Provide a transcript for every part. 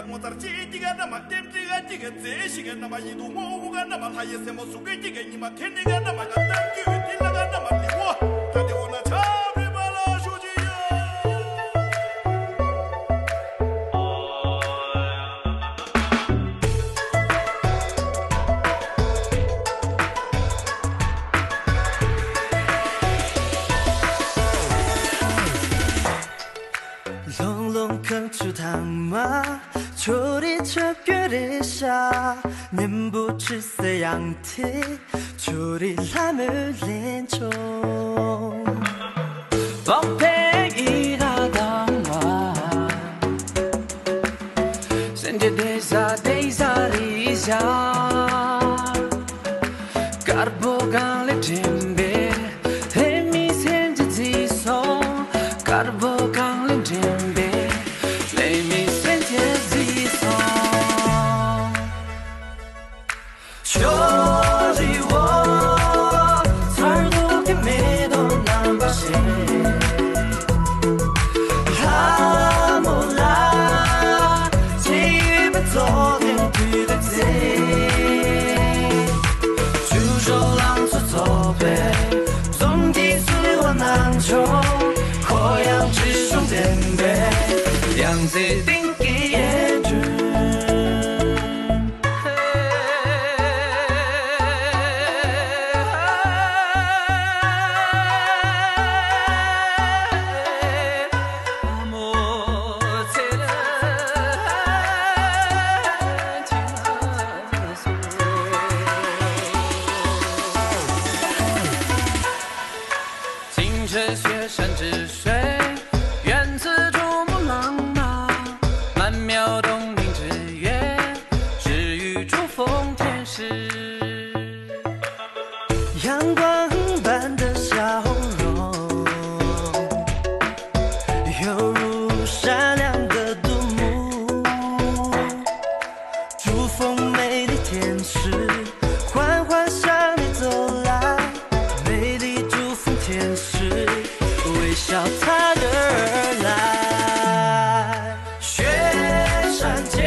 nama motarchi tiga nama temtiga tiga zeshiga nama yidu moga nama hayese mo suge tiga ni makeniga nama gatangi tilaga nama liwa tade ona chabe bala shujiya 隆隆坑出汤马，秋里这月里下，年不知色样体，秋里来木连中。宝贝一大当马，身体得啥里下，嘎不干了天边，黑米先至自送，嘎不干了天边。 火阳之中点背，两贼定义也知。清澈雪山之水，源自珠穆朗玛，曼妙洞庭之月，至于珠峰天使。阳光般的笑容，犹如闪亮的独木。珠峰美丽天使，缓缓向你走来，美丽珠峰天使。 微笑踏着而来，雪山间，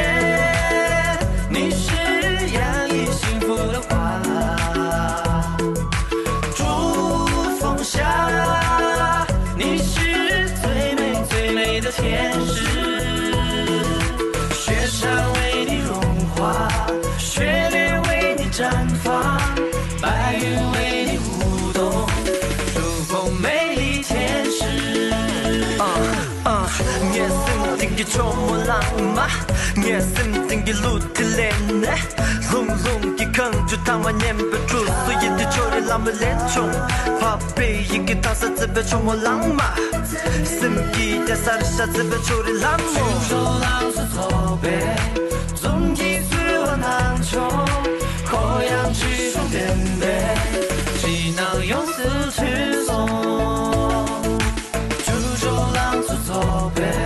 你是洋溢幸福的花；珠峰下，你是最美最美的天使。雪山为你融化，雪莲为你绽放，白云为你舞动，珠峰美丽天使。 nghe sim tình cái cho mùa lặng mà nghe sim tình cái lụt thì lên nè lung lung cái khăn cho thằng mà nhém bê trụ so yên thì cho để làm bên lên chung pha bê yên cái thằng sẽ sẽ bê cho mùa lặng mà sim kỳ đã xa đi xa sẽ bê cho để làm mùa cho lặng sẽ thọ bê dùng kỳ suy hoàn hàng cho khó yang chỉ trong đêm bê chỉ nào用死去送。 走呗。